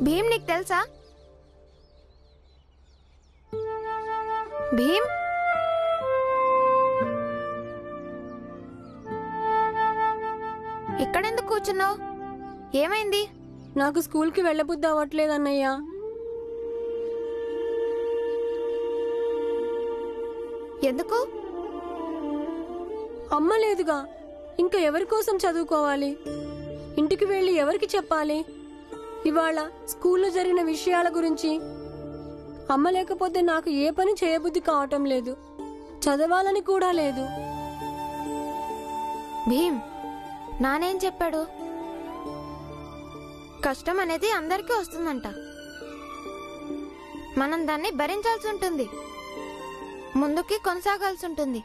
భీమ్ నీకు తెలుసా? భీమ్ ఇక్కడెందుకు కూర్చున్నావు? ఏమైంది? నాకు స్కూల్కి వెళ్ళబుద్ధి అవ్వట్లేదు అన్నయ్య. ఎందుకు? అమ్మ లేదుగా, ఇంకా ఎవరి కోసం చదువుకోవాలి? ఇంటికి వెళ్ళి ఎవరికి చెప్పాలి? ఇవాళ స్కూల్లో జరిగిన విషయాల గురించి. అమ్మ లేకపోతే నాకు ఏ పని చేయబుద్ధి కావటం లేదు, చదవాలని కూడా లేదు. భీమ్, నానేం చెప్పాడు? కష్టం అనేది అందరికీ వస్తుందంట, మనం దాన్ని భరించాల్సి ఉంటుంది, ముందుకి కొనసాగాల్సి ఉంటుంది.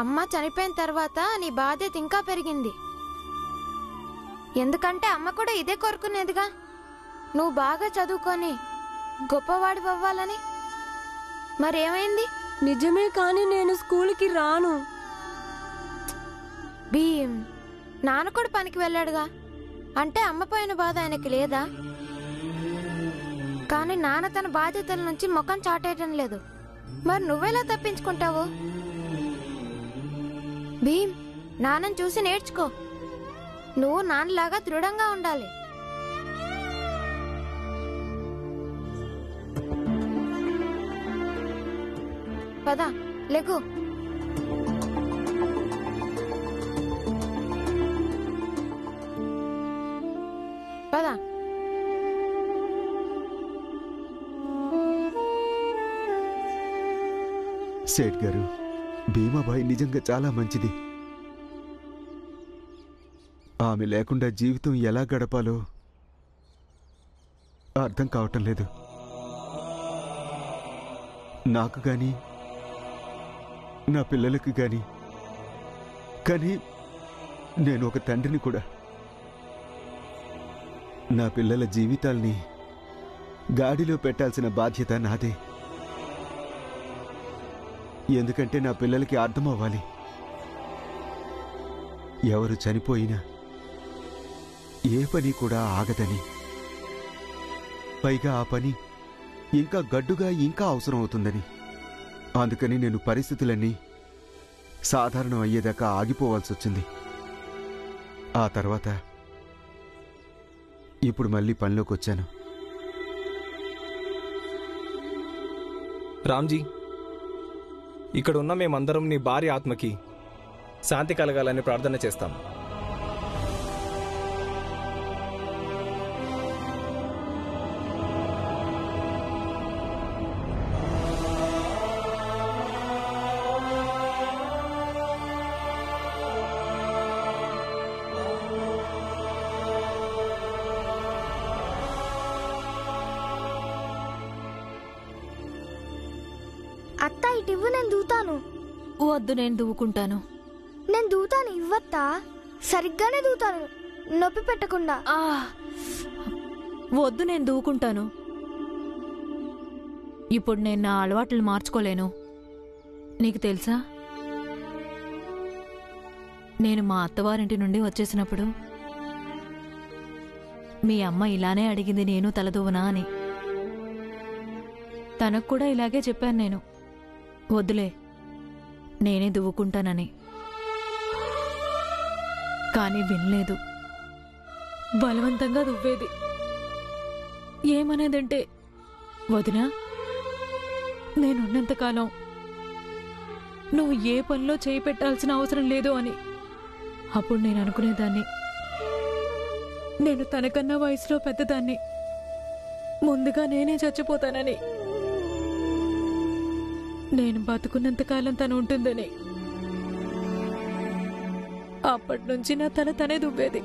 అమ్మ చనిపోయిన తర్వాత నీ బాధ్యత ఇంకా పెరిగింది. ఎందుకంటే అమ్మ కూడా ఇదే కోరుకునేదిగా, నువ్వు బాగా చదువుకొని గొప్పవాడి అవ్వాలని. మరేమైంది? నిజమే, కానీ నేను స్కూల్కి రాను. భీమ్, నాన్న కూడా పనికి వెళ్ళాడుగా, అంటే అమ్మ పోయిన బాధ ఆయనకి లేదా? కానీ నాన్న తన బాధ్యతల నుంచి ముఖం చాటేయటం లేదు. మరి నువ్వెలా తప్పించుకుంటావు? భీమ్, నాన్నని చూసి నేర్చుకో. నువ్వు నాన్నలాగా దృఢంగా ఉండాలి. పద, లెగు. పద. సేట్ గారు, భీమాబాయి నిజంగా చాలా మంచిది. ఆమె లేకుండా జీవితం ఎలా గడపాలో అర్థం కావటం లేదు. నాకు గాని నా పిల్లలకు గాని. కానీ నేను ఒక తండ్రిని కూడా. నా పిల్లల జీవితాల్ని గాడిలో పెట్టాల్సిన బాధ్యత నాదే. ఎందుకంటే నా పిల్లలకి అర్థం అవ్వాలి, ఎవరు చనిపోయినా ఏ పని కూడా ఆగదని. పైగా ఆ పని ఇంకా గడ్డుగా ఇంకా అవసరం అవుతుందని. అందుకని నేను పరిస్థితులన్నీ సాధారణం అయ్యేదాకా ఆగిపోవాల్సి వచ్చింది. ఆ తర్వాత ఇప్పుడు మళ్ళీ పనిలోకి వచ్చాను. రామ్జీ, ఇక్కడ ఉన్న మేమందరం నీ భార్య ఆత్మకి శాంతి కలగాలని ప్రార్థన చేస్తాం. అత్త, ఇటివ్వు, నేను దూతాను. వద్దు, నేను దూకుంటాను. నేను దూతాను, ఇవ్వత్తా. సరిగ్గానే దూతాను, నొప్పి పెట్టకుండా. వద్దు, నేను దూకుంటాను. ఇప్పుడు నేను నా అలవాట్లు మార్చుకోలేను. నీకు తెలుసా, నేను మా అత్తవారింటి నుండి వచ్చేసినప్పుడు మీ అమ్మ ఇలానే అడిగింది, నేను తలదూవనా అని. తనకు కూడా ఇలాగే చెప్పాను నేను, వద్దులే నేనే దువ్వుకుంటానని. కానీ వినలేదు, బలవంతంగా దువ్వేది. ఏమనేదంటే, వదినా, నేనున్నంతకాలం నువ్వు ఏ పనిలో చేయి పెట్టాల్సిన అవసరం లేదు అని. అప్పుడు నేను అనుకునేదాన్ని, నేను తనకన్నా వయసులో పెద్దదాన్ని, ముందుగా నేనే చచ్చిపోతానని. నేను బతుకున్నంతకాలం తను ఉంటుందని. అప్పటి నుంచి నా తల తనే దువ్వేది.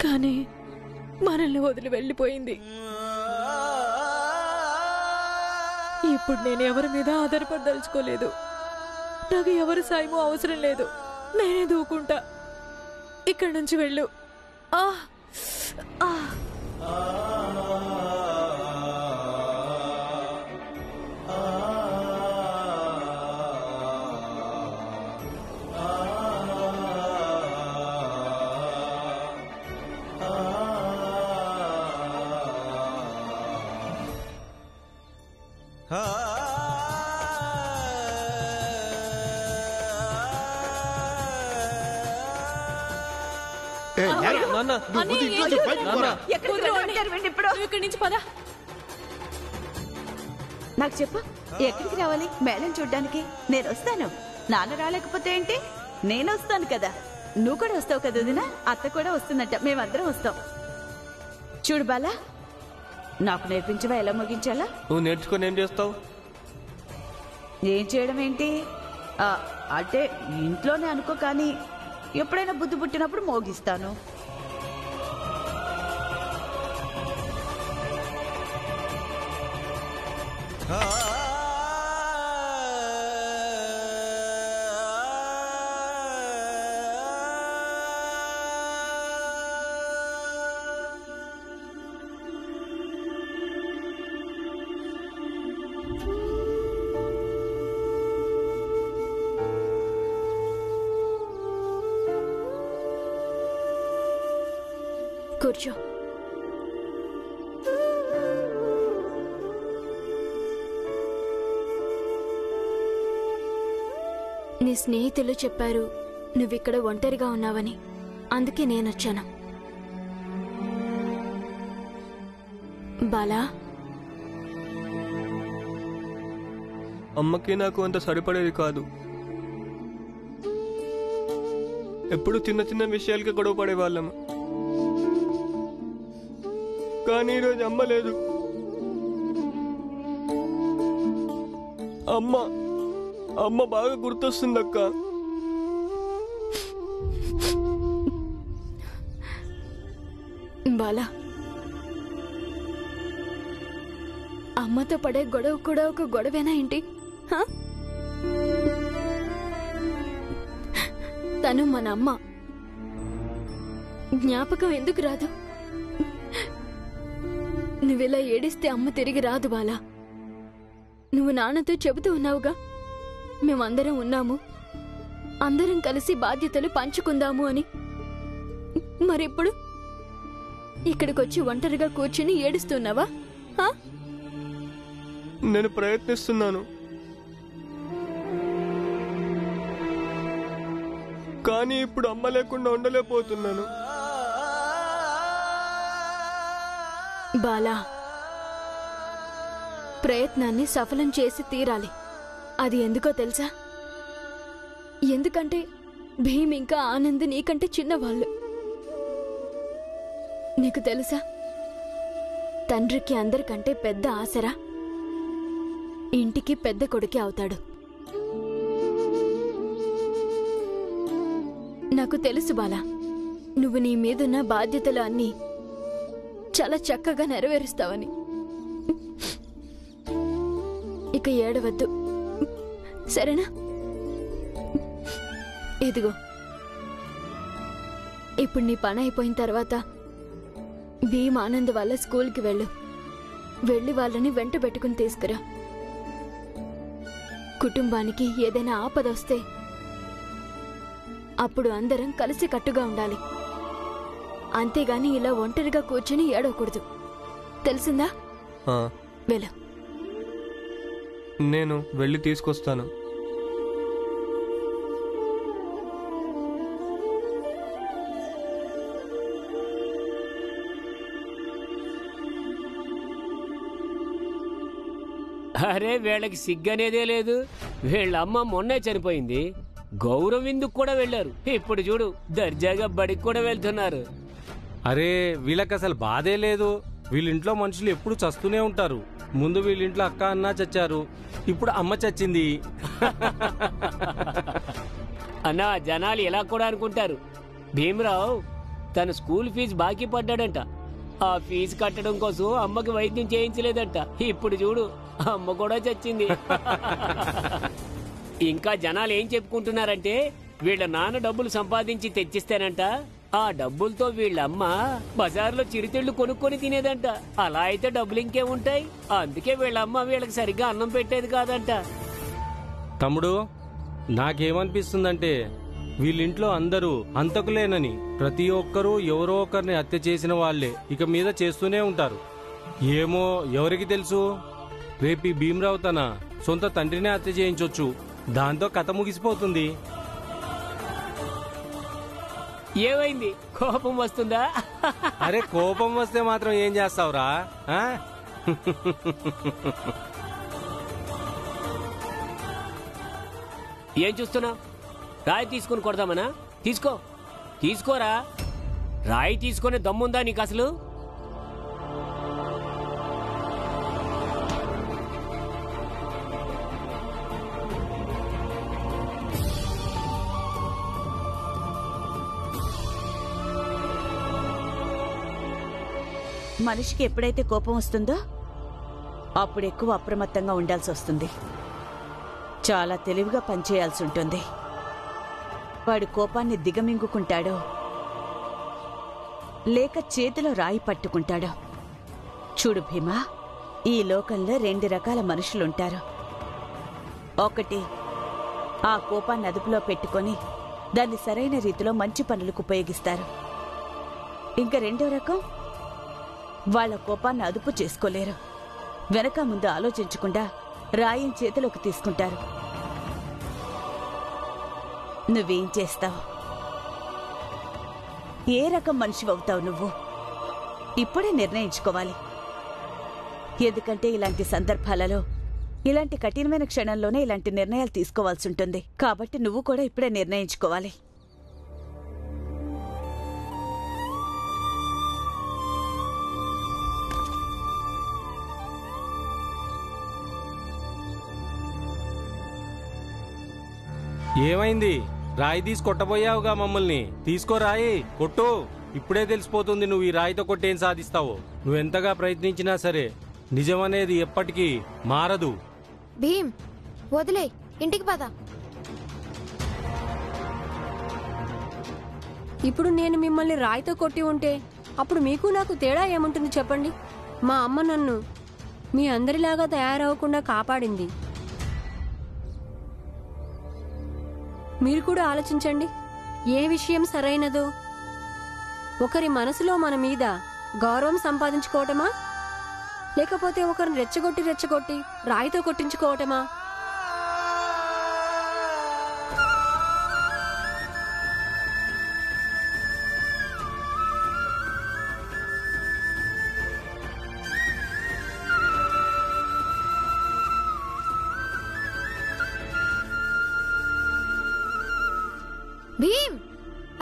కానీ మనల్ని వదిలి వెళ్ళిపోయింది. ఇప్పుడు నేను ఎవరి మీద ఆధారపడదలుచుకోలేదు. నాకు ఎవరి సాయమో అవసరం లేదు, నేనే దూకుంటా. ఇక్కడి నుంచి వెళ్ళు. ఇక్కడి నుంచి పద. నాకు చెప్పు, ఎక్కడికి రావాలి? మేళం చూడ్డానికి నేను వస్తాను. నాన్న రాలేకపోతే ఏంటి, నేను వస్తాను కదా. నువ్వు కూడా వస్తావు కదా వదినా? అత్త కూడా వస్తుందంట, మేమందరం వస్తాం. చూడు బాలా, నాకు నేర్పించవా ఎలా ముగించాలా? నువ్వు నేర్చుకొని ఏం చేస్తావు? ఏం చేయడం ఏంటి, అంటే ఇంట్లోనే అనుకో, కానీ ఎప్పుడైనా బుద్ధి పుట్టినప్పుడు మోగిస్తాను. కూర్చో. నీ స్నేహితులు చెప్పారు నువ్విక్కడ ఒంటరిగా ఉన్నావని, అందుకే నేనొచ్చాను. బాలా, అమ్మకి నాకు అంత సరిపడేది కాదు. ఎప్పుడు చిన్న చిన్న విషయాలకి గొడవ పడేవాళ్ళము. కానీ ఈరోజు అమ్మ లేదు. అమ్మ బాగా గుర్తొస్తుందక్క. బాలా, అమ్మతో పడే గొడవ కూడా ఒక గొడవేనా ఏంటి? తను మన అమ్మ, జ్ఞాపకం ఎందుకు రాదు? నువ్విలా ఏడిస్తే అమ్మ తిరిగి రాదు బాలా. నువ్వు నాన్నతో చెబుతూ ఉన్నావుగా, మేమందరం ఉన్నాము, అందరం కలిసి బాధ్యతలు పంచుకుందాము అని. మరిప్పుడు ఇక్కడికొచ్చి ఒంటరిగా కూర్చుని ఏడుస్తున్నావా? నేను ప్రయత్నిస్తున్నాను, కానీ ఇప్పుడు అమ్మ లేకుండా ఉండలేకపోతున్నాను. బాలా, ప్రయత్నాన్ని సఫలం చేసి తీరాలి. అది ఎందుకో తెలుసా? ఎందుకంటే భీమ్ ఇంకా ఆనంద్ నీకంటే చిన్నవాళ్ళు. నీకు తెలుసా, తండ్రికి అందరికంటే పెద్ద ఆసరా ఇంటికి పెద్ద కొడుకే అవుతాడు. నాకు తెలుసు బాలా, నువ్వు నీ మీదున్న బాధ్యతలు అన్నీ చాలా చక్కగా నెరవేరుస్తావని. ఇక ఏడవద్దు, సరేనా? ఇదిగో, ఇప్పుడు నీ పని అయిపోయిన తర్వాత భీమ్ ఆనంద్ వాళ్ళ స్కూల్కి వెళ్ళి వాళ్ళని వెంట పెట్టుకుని తీసుకురా. కుటుంబానికి ఏదైనా ఆపదొస్తే అప్పుడు అందరం కలిసి కట్టుగా ఉండాలి. అంతేగాని ఇలా ఒంటరిగా కూర్చుని ఏడవకూడదు, తెలిసిందా? వెళ్ళు. నేను వెళ్ళి తీసుకొస్తాను. అరే, వీళ్ళకి సిగ్గనేదే లేదు. వీళ్ళమ్మ మొన్నే చనిపోయింది, గౌరవం విందుకు కూడా వెళ్ళారు. ఇప్పుడు చూడు, దర్జాగా బడికి కూడా వెళ్తున్నారు. అరే, వీళ్ళకి అసలు బాధే లేదు. వీళ్ళింట్లో మనుషులు ఎప్పుడు చస్తూనే ఉంటారు. ముందు వీళ్ళింట్లో అక్క అన్న చచ్చారు, ఇప్పుడు అమ్మ చచ్చింది. అన్నా, జనాలు ఇలా కూడా అనుకుంటారు. భీమరావు తన స్కూల్ ఫీజు బాకీ పడ్డాడంట. ఆ ఫీజు కట్టడం కోసం అమ్మకి వైద్యం చేయించలేదంట. ఇప్పుడు చూడు, అమ్మ కూడా చచ్చింది. ఇంకా జనాలు ఏం చెప్పుకుంటున్నారంటే, వీళ్ళ నాన్న డబ్బులు సంపాదించి తెచ్చిస్తేనంట ఆ డబ్బులతో వీళ్ళమ్మ బజార్లో చిరుతిళ్లు కొనుక్కొని తినేదంట. అలా అయితే డబ్బులు ఇంకే ఉంటాయి. అందుకే వీళ్ళమ్మ వీళ్ళకి సరిగ్గా అన్నం పెట్టేది కాదంట. తమ్ముడు, నాకేమనిపిస్తుందంటే వీళ్ళింట్లో అందరూ హంతకులేనని. ప్రతి ఒక్కరూ ఎవరో ఒకరిని హత్య చేసిన వాళ్లే ఇక మీద చేస్తూనే ఉంటారు. ఏమో, ఎవరికి తెలుసు? రేపు భీమరావు తన సొంత తండ్రినే హత్య చేయించొచ్చు. దాంతో కథ ముగిసిపోతుంది. ఏమైంది, కోపం వస్తుందా? అరే కోపం వస్తే మాత్రం ఏం చేస్తావురా? ఏం చూస్తున్నా? రాయి తీసుకుని కొడదామనా? తీసుకోరా. రాయి తీసుకునే దమ్ముందా నీకు అసలు? మనిషికి ఎప్పుడైతే కోపం వస్తుందో అప్పుడు ఎక్కువ అప్రమత్తంగా ఉండాల్సి వస్తుంది. చాలా తెలివిగా పనిచేయాల్సి ఉంటుంది. వాడు కోపాన్ని దిగమింగుకుంటాడో లేక చేతిలో రాయి పట్టుకుంటాడో. చూడు భీమా, ఈ లోకంలో 2 రకాల మనుషులుంటారు. ఒకటి ఆ కోపాన్ని అదుపులో పెట్టుకొని దాన్ని సరైన రీతిలో మంచి పనులకు ఉపయోగిస్తారు. ఇంకా 2వ రకం వాళ్ళ కోపాన్ని అదుపు చేసుకోలేరు. వెనక ముందు ఆలోచించకుండా రాయిని చేతిలోకి తీసుకుంటారు. నువ్వేం చేస్తావు? ఏ రకం మనిషివవుతావు నువ్వు? ఇప్పుడే నిర్ణయించుకోవాలి. ఎందుకంటే ఇలాంటి సందర్భాలలో, ఇలాంటి కఠినమైన క్షణంలోనే ఇలాంటి నిర్ణయాలు తీసుకోవాల్సి ఉంటుంది. కాబట్టి నువ్వు కూడా ఇప్పుడే నిర్ణయించుకోవాలి. ఏమైంది? రాయి తీసి కొట్టబోయావుగా మమ్మల్ని. తీసుకో రాయి, కొట్టు. ఇప్పుడే తెలిసిపోతుంది నువ్వు ఈ రాయితో కొట్టేం సాధిస్తావో. నువ్వెంతగా ప్రయత్నించినా సరే నిజమనేది ఎప్పటికీ మారదు. భీమ్, వదిలే, ఇంటికి పద. ఇప్పుడు నేను మిమ్మల్ని రాయితో కొట్టి ఉంటే అప్పుడు మీకు నాకు తేడా ఏముంటుంది చెప్పండి? మా అమ్మ నన్ను మీ అందరిలాగా తయారవకుండా కాపాడింది. మీరు కూడా ఆలోచించండి, ఏ విషయం సరైనదో. ఒకరి మనసులో మన మీద గౌరవం సంపాదించుకోవటమా, లేకపోతే ఒకరిని రెచ్చగొట్టి రాయితో కొట్టించుకోవటమా? భీమ్,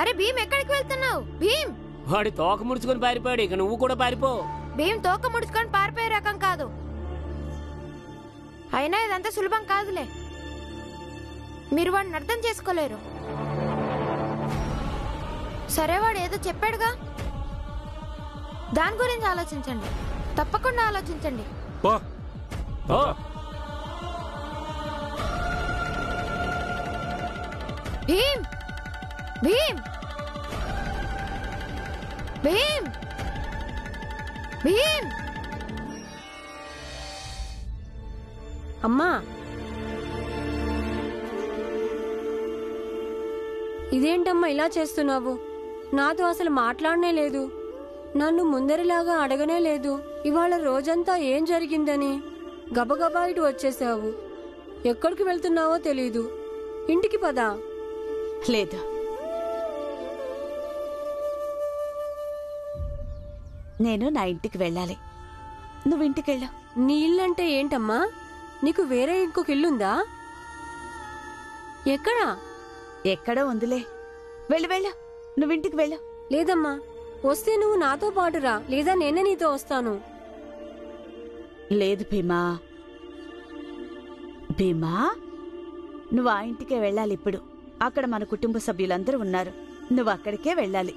అరే భీమ్, ఎక్కడికి వెళ్తున్నావు? భీమ్, వాడి తోక ముడుచుకొని పారిపోయాడు. ఇక నువ్వు కూడా పారిపో. భీమ్ తోక ముడుచుకొని పారిపోయే రకం కాదు. అయినా ఇదంతా సులభం కాదులే. మీరు వాడిని అర్థం చేసుకోలేరు. సరే, వాడు ఏదో చెప్పాడుగా, దాని గురించి ఆలోచించండి. తప్పకుండా ఆలోచించండి. భీమ్, భీమ్, భీమ్, భీమ్. అమ్మా, ఇదేంటమ్మా ఇలా చేస్తున్నావు? నాతో అసలు మాట్లాడనే లేదు, నన్ను ముందరిలాగా అడగనే లేదు. ఇవాళ రోజంతా ఏం జరిగిందని గబగబా ఇటు వచ్చేసావు. ఎక్కడికి వెళ్తున్నావో తెలీదు. ఇంటికి పదా. లేదు, నేను నా ఇంటికి వెళ్ళాలి. నువ్వు ఇంటికెళ్ళు. నీ ఇల్లంటే ఏంటమ్మా? నీకు వేరే ఇంకొక ఇల్లుందా? ఎక్కడా? ఎక్కడో ఉందిలే. వెళ్ళు, నువ్వింటికి వెళ్ళు. లేదమ్మా, వస్తే నువ్వు నాతో పాటు రా, లేదా నేనే నీతో వస్తాను. లేదు భీమా, భీమా, నువ్వు ఆ ఇంటికే వెళ్ళాలి. ఇప్పుడు అక్కడ మన కుటుంబ సభ్యులందరూ ఉన్నారు. నువ్వు అక్కడికే వెళ్ళాలి,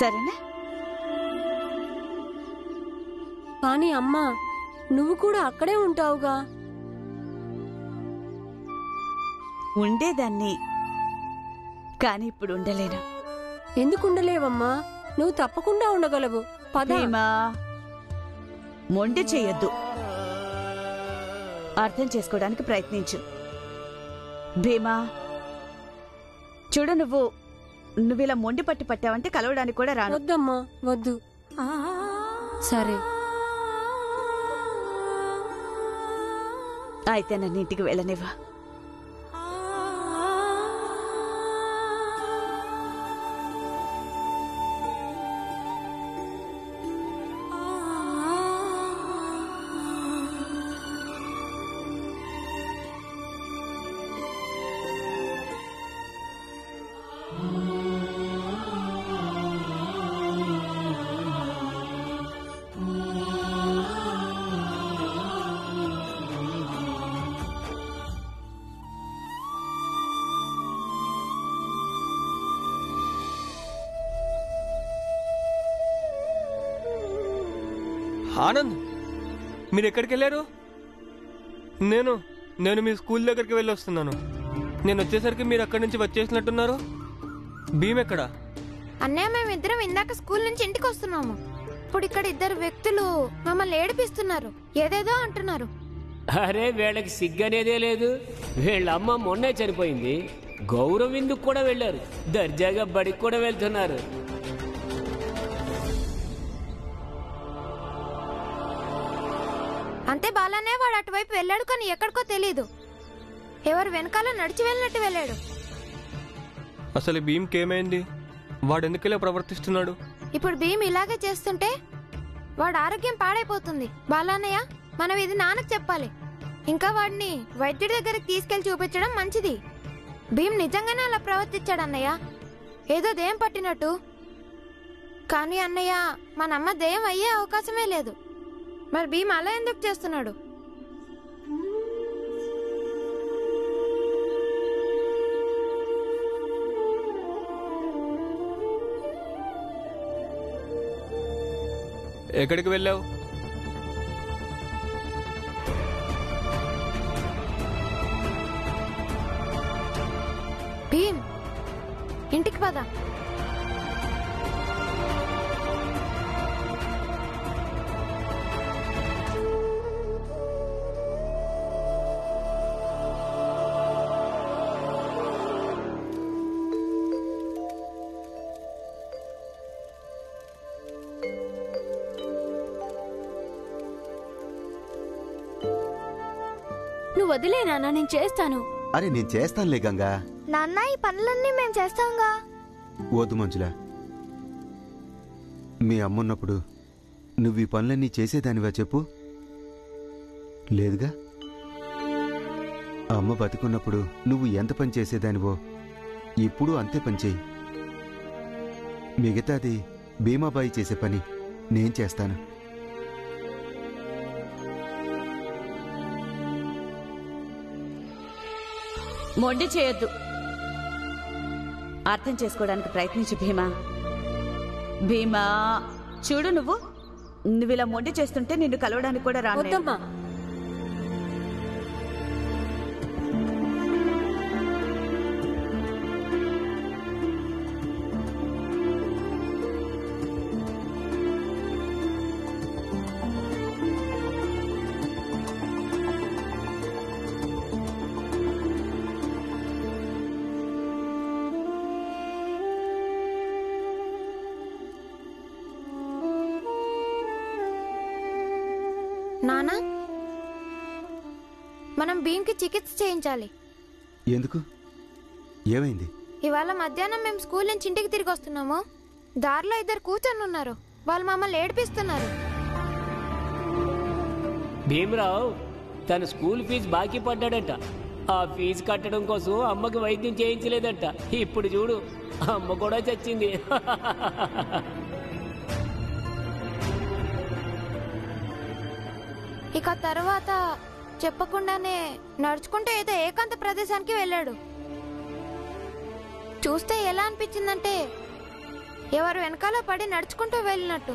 సరేనా? కానీ అమ్మా, నువ్వు కూడా అక్కడే ఉంటావుగా. ఉండేదాన్ని, కాని ఇప్పుడు ఉండలేను. ఎందుకు ఉండలేవమ్మా? నువ్వు తప్పకుండా ఉండగలవు. భీమా, మొండి చెయ్యొద్దు. అర్థం చేసుకోవడానికి ప్రయత్నించు. భీమా, చూడు, నువ్వు ఇలా మొండి పట్టావంటే కలవడానికి కూడా రాను. వద్దమ్మా, వద్దు. సరే, అయితే నన్ను ఇంటికి వెళ్ళనివ్వ. ఆనంద్, మీరు ఎక్కడికి వెళ్ళారు? నేను మీ స్కూల్ దగ్గరికి వెళ్ళి వస్తున్నాను. నేను వచ్చేసరికి మీరు అక్కడి నుంచి వచ్చేసినట్టున్నారు. భీమ్ ఎక్కడా? అన్నయ్య, మేమిద్దరం ఇందాక స్కూల్ నుంచి ఇంటికి వస్తున్నాము. ఇప్పుడు ఇక్కడ ఇద్దరు వ్యక్తులు మమ్మల్ని ఏడిపిస్తున్నారు, ఏదేదో అంటున్నారు. అరే, వీళ్ళకి సిగ్గనేదే లేదు. వీళ్ళ అమ్మ మొన్నే చనిపోయింది. గౌరవం ఇందుకు కూడా వెళ్ళారు. దర్జాగా బడికి కూడా వెళ్తున్నారు. అంతే బాలానే వాడు అటువైపు వెళ్ళాడు, కానీ ఎక్కడికో తెలీదు. ఎవరు వెనకాల నడిచి వెళ్ళినట్టు వెళ్ళాడు. అసలు భీమ్కి ఏమైంది? వాడు ఎందుకు ఇలా ప్రవర్తిస్తున్నాడు? ఇప్పుడు భీమ్ ఇలాగే చేస్తుంటే వాడు ఆరోగ్యం పాడైపోతుంది. బాలాన్నయ్య, మనం ఇది నాన్నకు చెప్పాలి. ఇంకా వాడిని వైద్యుడి దగ్గరికి తీసుకెళ్లి చూపించడం మంచిది. భీమ్ నిజంగానే అలా ప్రవర్తించాడు అన్నయ్య, ఏదో దెయ్యం పట్టినట్టు. కానీ అన్నయ్య, మనమ్మ దెయ్యం అయ్యే అవకాశమే లేదు. మరి భీమ్ అలా ఎందుకు చేస్తున్నాడు? ఎక్కడికి వెళ్ళావు? భీమ్, ఇంటికి పద. నువ్వు వదిలే నాన్న, నేను చేస్తాను. అరే నేను చేస్తానులే గంగా. నాన్న, ఈ పనులన్నీ మేము చేస్తాంగా. వద్దు మంజులా, మీ అమ్మున్నప్పుడు నువ్వు ఈ పనులన్నీ చేసేదానివా చెప్పు? లేదుగా. అమ్మ బతికున్నప్పుడు నువ్వు ఎంత పని చేసేదానివో ఇప్పుడు అంతే పని చేయి. మిగతాది భీమాబాయి చేసే పని నేను చేస్తాను. మొండి చేయొద్దు. అర్థం చేసుకోవడానికి ప్రయత్నించు భీమా. భీమా, చూడు, నువ్వు ఇలా మొండి చేస్తుంటే నిన్ను కలవడానికి కూడా రాను. వద్దమ్మా. నానా, మనం భీమ్కి చికిత్స చేయించాలి. ఎందుకు? ఏమైంది? ఇవాళ మధ్యాహ్నం మేము స్కూల్ నుంచి ఇంటికి తిరిగి వస్తున్నాము. దారిలో ఇద్దరు కూర్చొని ఉన్నారు. వాళ్ళు మమ్మల్ని ఏడిపిస్తున్నారు. భీమరావు తన స్కూల్ ఫీజు బాకీ పడ్డాడట. ఆ ఫీజు కట్టడం కోసం అమ్మకి వైద్యం చేయించలేదట. ఇప్పుడు చూడు, అమ్మ కూడా చచ్చింది. ఇక తర్వాత చెప్పకుండానే నడుచుకుంటూ ఏదో ఏకాంత ప్రదేశానికి వెళ్ళాడు. చూస్తే ఎలా అనిపించిందంటే ఎవరు వెనకాల పడి నడుచుకుంటూ వెళ్ళినట్టు.